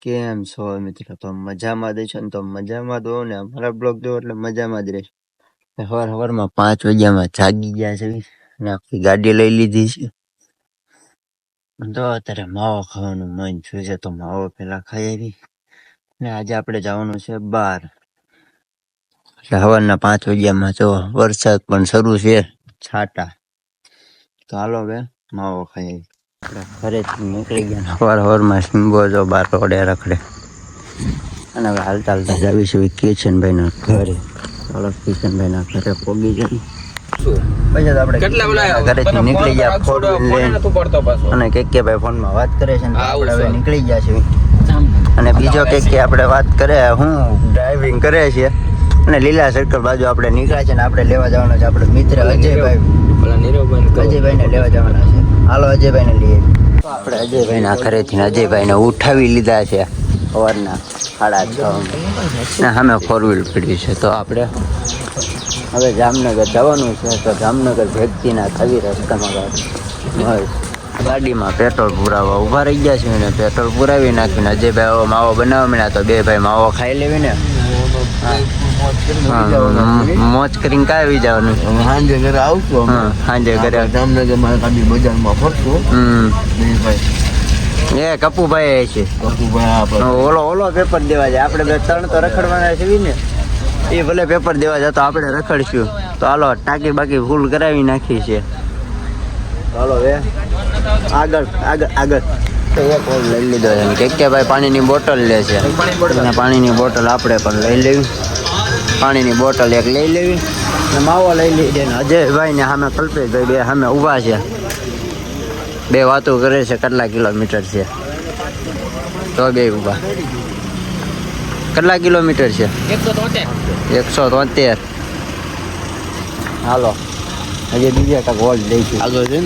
કેમ છો મિત્રો? તો મજામાં દેશો ને? તો મજામાં દો ને અમારા બ્લોગ દો એટલે મજામાં જ રહેશો. સવારમાં 5 વાગ્યામાં જાગી ગયા છે ને આખી ગાડી લઈ લીધી છે. તો અત્યારે માવો ખાવાનું મન થયું છે તો માવો પેલા ખાઈ આવી ને આજે આપણે જવાનું છે બહાર. એટલે સવારના 5 વાગ્યામાં જો વરસાદ પણ શરૂ છે, છાટા. તો હાલો હવે માવો ખાઈ આવી. ઘરેથી નીકળી ગયા સવારમાં સિંગો જો બાર રોડે રખડે અને હવે હાલતા હાલતા જાવીશું કિશનભાઈના ઘરે. ચાલો કિશનભાઈના ઘરે પોગી જાય પછી આપણે ઘરેથી નીકળી ગયા ફોન લઈને અને કે ભાઈ ફોનમાં વાત કરે છે ને આપણે હવે નીકળી ગયા છે. અને બીજો કે આપણે વાત કરે હું ડ્રાઇવિંગ કરે છે અને લીલા સર્કલ બાજુ આપણે નીકળ્યા છે ને આપણે લેવા જવાના છે આપણે મિત્ર અજયભાઈને લેવા જવાના છે. હાલો અજયભાઈને લઈએ. આપણે અજયભાઈના ઘરેથી અજયભાઈને ઉઠાવી લીધા છે સવારના 6:30 ને સામે 4 વ્હીલ પડી છે. તો આપણે હવે જામનગર જવાનું છે. તો જામનગર ભેગતીના થવી રસ્તામાં ગાડીમાં પેટ્રોલ પુરાવા ઊભા રહી ગયા છે ને પેટ્રોલ પુરાવી નાખીને અજયભાઈ માવો બનાવવા માંડ્યા. તો બે ભાઈ માવો ખાઈ લેવી ને મોજ કરીને કાંઈ આવી જવાનું. સાંજે ઘરે આવશું. સાંજે ઘરે જામનગર માં ગાડી બજારમાં ફરશું. એ કપુભાઈ છે. ઓલો પેપર દેવા જાય. આપણે બે 3 તો રખડવાના છે ને. એ ભલે પેપર દેવા જાય તો આપણે રખડશું. તો હાલો ટાંકી બાકી ફૂલ કરાવી નાખી છે. હાલો હવે આગળ એક ઓલ લઈ લીધો છે કે ભાઈ પાણીની બોટલ લે છે અને પાણીની બોટલ આપણે પણ લઈ લેવી. પાણીની બોટલ એક લઈ લેવી અને માવો લઈ લીધે ને અજયભાઈ ને સામે કલ્પેશભાઈ બે સામે ઊભા છે. બે વાતો કરે છે કેટલા કિલોમીટર છે તો બે ઊભા. કેટલા કિલોમીટર છે? 173. હાલો હજી બીજા કાંક હોલ લઈશું આગળ છે.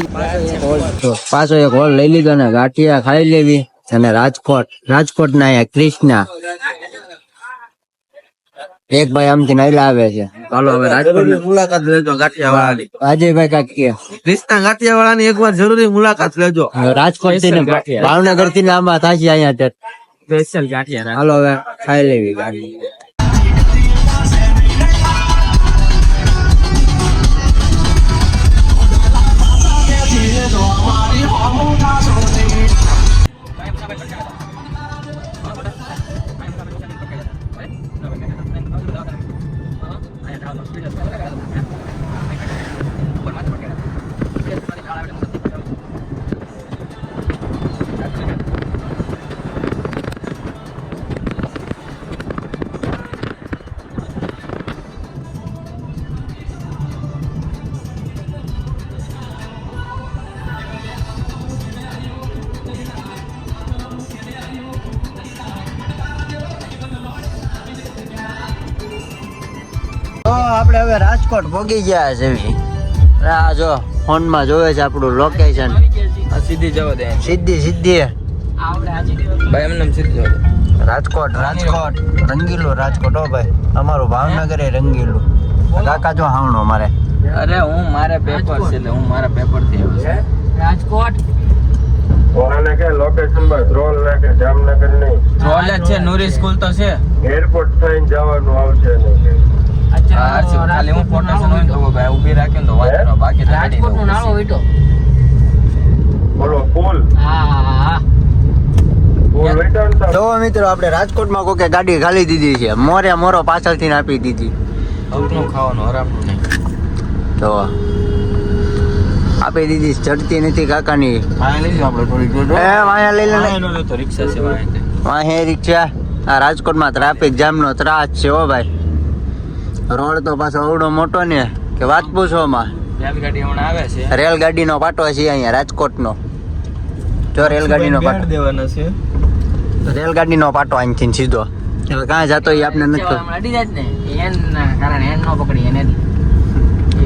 પાછો એક હોલ લઈ લીધો ને ગાંઠિયા ખાઈ લેવી. અને રાજકોટ ના અહીંયા ક્રિષ્ના એક ભાઈ આમથી નાયલા આવે છે. ચાલો હવે રાજકોટ મુલાકાત લેજો ગાંઠિયા વાળાની. અજયભાઈ કાંક કે ક્રિષ્ના ગાંઠિયા વાળાની એકવાર જરૂરી મુલાકાત લેજો. રાજકોટ થી ભાવનગર થી આમાં થાશે અહીંયા સ્પેશિયલ ગાંઠિયા. હાલો હવે ખાઈ લેવી ગાડી. આપણે હવે રાજકોટ પહોંચી ગયા છે. આ જો ફોનમાં જોવે છે આપણું લોકેશન. સીધી જવા દે. સીધી ભાઈ એમ નામ સીધી રાજકોટ રંગીલું રાજકોટ. હો ભાઈ અમારું ભાવનગર એ રંગીલું. કાકા જો હાવણો મારે. અરે મારે પેપર છે એટલે હું મારા પેપર થી આવ્યો છું રાજકોટ. ઓરાને કે લોકેશન પર ધ્રોલ ને કે જામનગર નહીં. ધ્રોલ જ છે. નૂરી સ્કૂલ તો છે. એરપોર્ટ થઈને જવાનું આવશે ને. ખાલી હું પોટેશન હોય તો ભાઈ ઊભી રાખે ને તો વાંચો બાકી રાજકોટ નો નાળો વીટો બોલો પુલ. જો મિત્રો આપણે રાજકોટમાં કોઈ ગાડી ખાલી દીધી છે. મોરો પાછળથી આપી દીધી. ખાવાનું હરામનું નહીં તો આપી દીધી. ચડતી નથી કાકાની. વાયા લઈ લે તો રિક્ષા છે વાહે રિક્ષા. આ રાજકોટમાં ટ્રાફિક જામનો ત્રાસ છે. હો ભાઈ રોડ તો પાછો અવડો મોટો ને કે વાત પૂછોમાં. રેલગાડી હમણાં આવે છે. રેલગાડીનો પાટો છે અહીંયા રાજકોટનો. જો રેલગાડીનો પાટો દેવાનો છે. રેલગાડીનો પાટો અહીંથી સીધો. હવે કાં જતો એ આપણે નથી.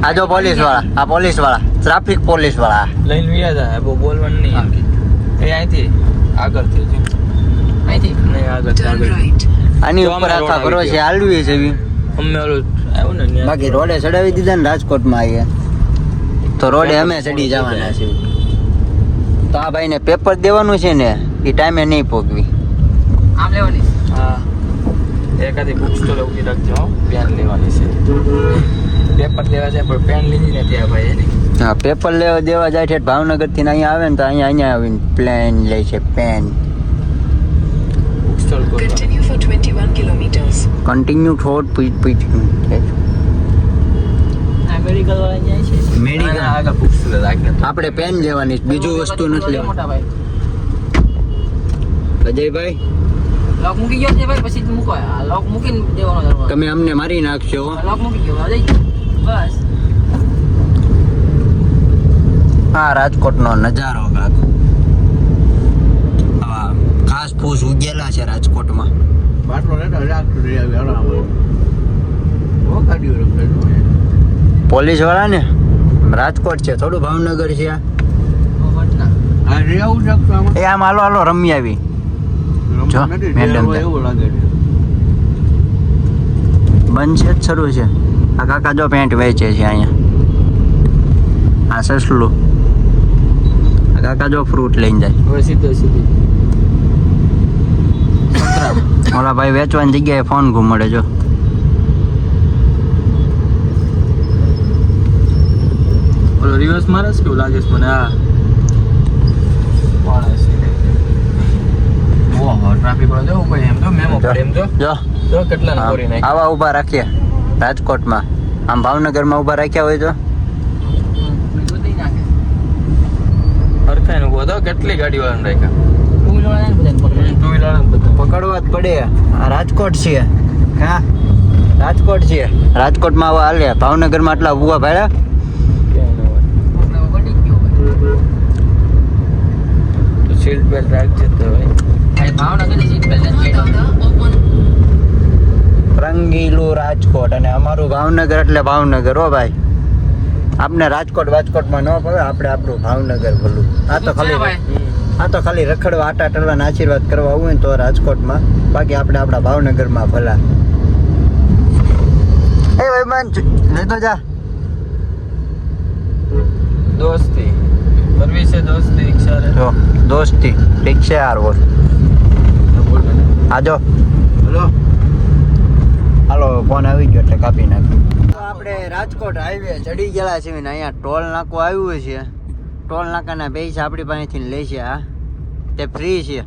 આ જો પોલીસ વાળા ટ્રાફિક પોલીસ વાળા લઈને વ્યા જાય. બહુ બોલવાનું નહીં. એ અહીંથી આગળથી નહીં આગળ આની ઉપર આખા કરો છે હાલવી છે. અમે ઓલું આવ્યું ને બાકી રોડે ચડાવી દીધા ને રાજકોટમાં આવીએ તો રોડે અમે ચડી જવાના છે. તો આ ભાઈને પેપર દેવાનું છે ને એ ટાઈમે નહીં પોગવી. આમ લેવાની હા એકાદી બુક સ્ટોર ઉભી રાખજો હો. પેન લેવાની છે પેપર લેવા જાય પણ પેન લીધી નથી આ ભાઈ એની હા પેપર લેવા દેવા જાય છે ભાવનગર થી અહીંયા આવે ને તો અહીંયા આવીને પ્લેન લે છે પેન બુક સ્ટોર ગોતવા Continue for 21 kilometers. કન્ટિન્યુ થોડ પીટ આ મેડિકલ વાળા જાય છે મેડિકલ ના, આગળ બુક સ્ટોર રાખને તો આપણે પેન લેવાની છે, બીજું વસ્તુ નથી લેવાની. મોટા ભાઈ અજયભાઈ લોક મૂકી ગયો છે ભાઈ પછી મૂકો આ લોક મૂકીને દેવાનો દરવાજો તમે અમને મારી નાખશો. લોક મૂકી ગયો જઈ બસ હા રાજકોટનો નજારો કાક હા ખાસ ફૂસ ઉગેલા છે રાજકોટમાં. બાટલો લેતો રાખતો રે આરામ ઓ કાઢ્યો રે પોલીસ વાળા ને રાજકોટ છે થોડું ભાવનગર છે આ. ઘટના આ રે આવું રાખતો આમાં એ આમ હાલો હાલો રમી આવી જો મેડમ એવું લાગે છે બંધ છે જ શરૂ છે. આ કાકા જો પેન્ટ વેચે છે અહીંયા. આ સસલું આ કાકા જો ફ્રૂટ લઈને જાય. હવે સીધી ઓલા ભાઈ વેચવાની જગ્યાએ ફોન ઘુમડે જો. ઓલો રિવર્સ મારે છે કેવું લાગે છે મને આ ઓહો ટ્રાફિક વાળો જો ભાઈ એમ જો મેમો પડે એમ જો જો જો કેટલા ને કોરી નાખી આવા ઊભા રાખીએ રાજકોટમાં. આમ ભાવનગરમાં ઊભા રાખ્યા હોય તો ગોતી નાખે હરખાઈને ઉભો હતો કેટલી ગાડી વાળાને રાખ્યા ટુ વ્હીલર વાળા ને બધા ટુ વ્હીલર બધા પકડવા જ પડે. આ રાજકોટ છે હા રાજકોટ છે. રાજકોટમાં આવા હાલે. ભાવનગરમાં આટલા ઊભા ભાડ્યા પકડી ગયો તો સીટ બેલ્ટ રાખજે તો ભાઈ ભાઈ ભાવનગર ની સીટ બેલ્ટ નથી રંગીલું રાજકોટ અને અમારું ભાવનગર એટલે ભાવનગર હો ભાઈ. આપને રાજકોટમાં ન પડે, આપણે આપણું ભાવનગર ભલું. આ તો ખાલી રખડવા આટા ટળવાના આશીર્વાદ કરવા આવું હોય ને તો રાજકોટમાં, બાકી આપણે આપણા ભાવનગરમાં ભલા. એ ભાઈ માન લેતો જા. દોસ્તી કરવી છે દોસ્તી રિક્ષા રે જો દોસ્તી રિક્ષા યાર બોલ આજો હલો હાલો ફોન આવી ગયો એટલે કાપી નાખ્યો. આપણે રાજકોટ હાઈવે ચડી ગયેલા છે ને અહીંયા ટોલ નાકું આવ્યું છે. ટોલ નાકાના પૈસા આપણી પાસેથી લે છે. આ તે ફ્રી છે.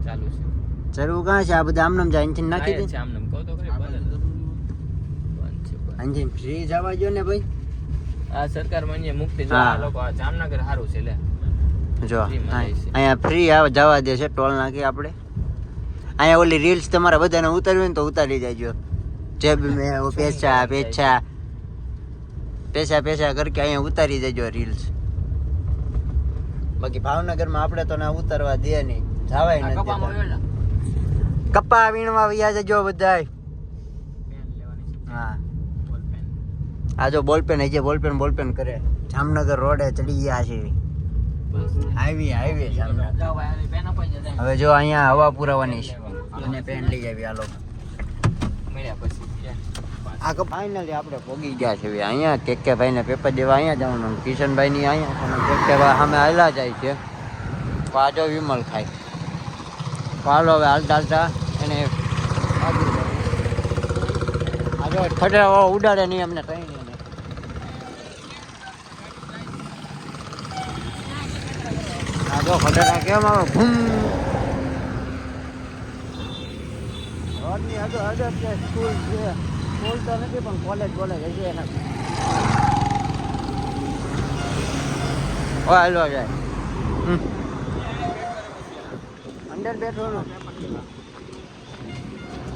ચાલુ છે જરૂર કાં છે આ બધા આમનામ જાય અહીંથી નાખી દે. છે આમને કહો તો ખરી બંધ છે અહીંથી ફ્રી જવા જો ને ભાઈ. આ સરકાર મને મુક્તિ જો હા. આ લોકો આ જામનગર સારું છે લે જો Free માં જાય છે. અહીંયા ફ્રી જવા દે છે ટોલ નાખી આપણે. અહીંયા ઓલી રીલ્સ તમારે બધાને ઉતારવી હોય ને તો ઉતારી જાયજો. જેબ મેં વો પૈસા કરકે અહીંયા ઉતારી દેજો રીલ્સ. બાકી ભાવનગરમાં આપણે તો ના ઉતારવા દે નહીં, જવાય નથી કપામાં દેતા. વેલા કપા વીણવા વ્યા જજો બધાય. પેન લેવાની છે હા બોલ પેન આ જો બોલપેન હજી બોલપેન કરે. જામનગર રોડે ચડી ગયા છે. બસ હાઈવે જામનગર. જાઓ ભાઈ આ પેન અપાઈ જતા હવે જો અહીંયા હવા પુરાવાની છે અને પેન લઈ જાવી આ લોકો. મળ્યા પછી આ તો ફાઇનલી આપણે પોગી ગયા છે. અહીંયા કેકે ભાઈને પેપર દેવા અહીંયા જવાનું. કિશનભાઈ ની અહીંયા અને કેકે ભાઈ સામે હાલ્યા જાય છે. પાજો વિમલ ખાય પાલો હવે હાલતા એને આજો ખડેવા ઉડાડે નહીં અમને કઈ નહીં. આજો ખડેરા કેમ આવે ભૂમ રોડની આગળ છે સ્કૂલ છે. સ્કૂલ તો નથી પણ કોલેજ હશે એના. હાલો જાય અંદર બેઠો ને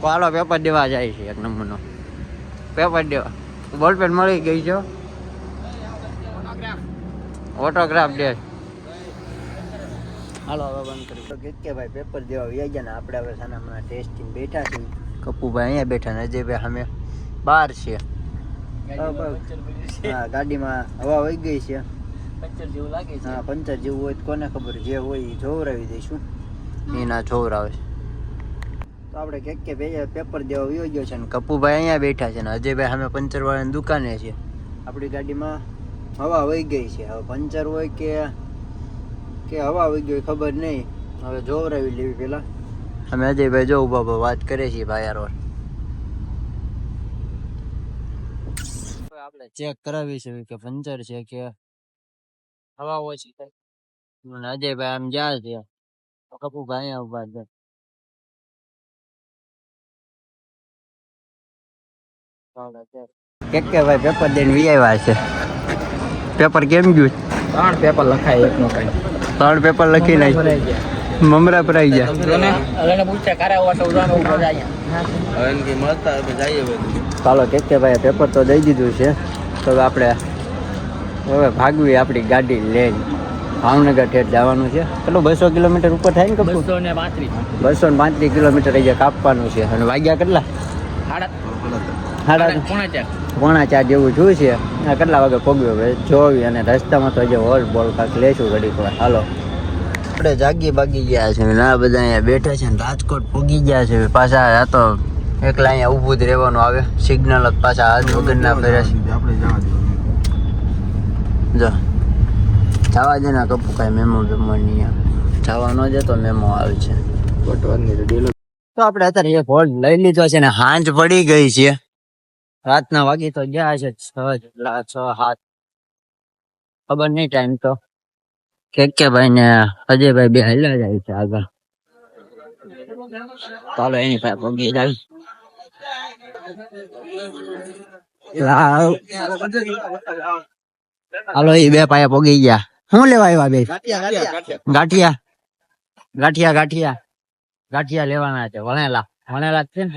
હાલો પેપર દેવા જાય છે. એક નંબરનો પેપર દેવા બોલપેન મળી ગઈ છે. ઓટોગ્રાફ દે. હાલો હવે બંધ કરી કે ભાઈ પેપર દેવા વ્યા ગયા ને આપણે હવે સાના હમણાં ટેસ્ટિંગ બેઠા છીએ. કપુભાઈ અહીંયા બેઠા ને અજયભાઈ સામે બહાર છે. હા ગાડીમાં હવા વહી ગઈ છે. પંચર જેવું લાગે છે હા પંચર જેવું હોય તો કોને ખબર, જે હોય એ જોવરાવી દઈશું. એના જોવરાવે છે તો આપણે કે પેપર દેવા વયો ગયો છે ને કપુભાઈ અહીંયા બેઠા છે ને અજયભાઈ સામે પંચર વાળાની દુકાને છે. આપણી ગાડીમાં હવા વહી ગઈ છે. હવે પંચર હોય કે હવા વહી ગઈ ખબર નહીં. હવે જોવરાવી લેવી પેલા અમે અજયભાઈ જો ઉભા ઉભા વાત કરે છે ભાઈ યાર આપણે ચેક કરાવી છે કે પંચર છે કે હવા ઓછી થાય. અને અજયભાઈ આમ જાય છે કપુભાઈ અહીંયા ઉભા છે કે ભાઈ પેપર દઈને વી આવ્યા છે. પેપર કેમ ગયું? 3 પેપર લખાય એકનો કઈ 3 પેપર લખી નાખી મમરા ભરાઈ ગયા. અલને પૂછ્યા કારે ઓટો ઉડાનો ઉભો જાય. ચાલો કે ભાઈ પેપર તો દઈ દીધું છે તો આપણે હવે ભાગવી આપણી ગાડી લઈને ભાવનગર ઠેઠ જવાનું છે. કેટલું 200 કિલોમીટર ઉપર થાય ને કપૂર? 235. 235 કિલોમીટર અહીંયા કાપવાનું છે. અને વાગ્યા કેટલા? સાડા પોણા 4 જેવું જોયું છે. આ કેટલા વાગે પહોંચ્યો હવે જોવી અને રસ્તામાં તો હજી હોલ બોલ કાંક લેશું ઘડીક વાર. હાલો આપણે જાગી બાગી ગયા છે ને આ બધા અહીંયા બેઠા છે ને રાજકોટ પહોંચી ગયા છે. પાછા આ તો એકલા અહીંયા ઊભું જ રહેવાનું આવે. સિગ્નલ જ પાછા હાથ વગરના ફેરે છે. જો જવા દે ને કપુ કાંઈ મેમો બેમો નહીં આવે. જવા ન જતો મેમો આવે છે. તો આપણે અત્યારે એક હોલ્ડ લઈ લીધો છે ને હાંજ પડી ગઈ છે. રાતના વાગી તો ગયા છે 6 જેટલા 6-7 ખબર નહીં ટાઈમ તો. કે ભાઈ ને અજયભાઈ બે હાલ્યા જાય છે આગળ. ચાલો એની પાસે પગી જાય. હાલો એ બે પાયા પગી ગયા. શું લેવા આવ્યા બે? ગાંઠિયા ગાંઠિયા લેવાના છે. વણેલા છે ને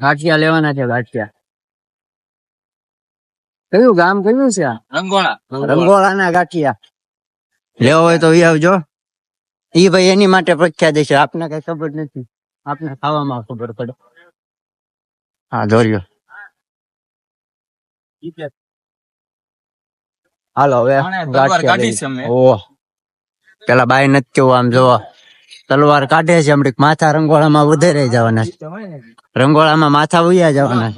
ગાંઠિયા લેવાના છે. ગાંઠિયા કયું ગામ કયું છે? રંગોળા ના ગાંઠિયા લેવા હોય તો આવજો. ઈ ભાઈ એની માટે પ્રખ્યાત છે. આપને કઈ ખબર નથી, આપને ખાવામાં ખબર પડે. હા દોર્યો. હાલો હવે પેલા બાય નથી કેવું આમ જોવો તલવાર કાઢે છે. હમણાં માથા રંગોળામાં વધારે જવાના. રંગોળામાં માથા વૈયા જવાના.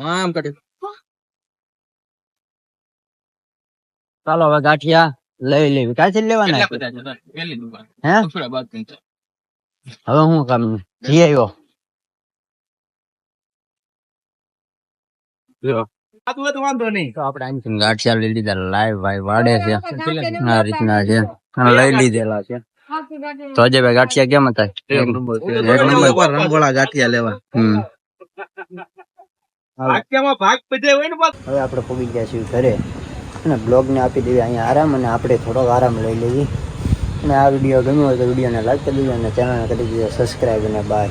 ચાલો હવે ગાંઠિયા લઈ લેવી. ક્યાંથી લેવાના? હે હવે હું કામ જઈ આવ્યો. તો આપણે આમ ગાંઠિયા લઈ લીધા. લાઈવ ભાઈ વાડે છે આ રીતના છે. લઈ લીધેલા છે. તો અજયભાઈ ગાંઠિયા કેમ હતા? એક નંબર રંગોળા ગાંઠિયા લેવા. હવે આપણે પહોંચી ગયા છીએ ઘરે અને બ્લોગને આપી દેવી અહીંયા આરામ અને આપણે થોડોક આરામ લઈ લેવી. અને આ વિડીયો ગમ્યો હોય તો વિડીયોને લાઈક કરી દેજો અને ચેનલને કરી દેજો સબસ્ક્રાઈબ. અને બાય.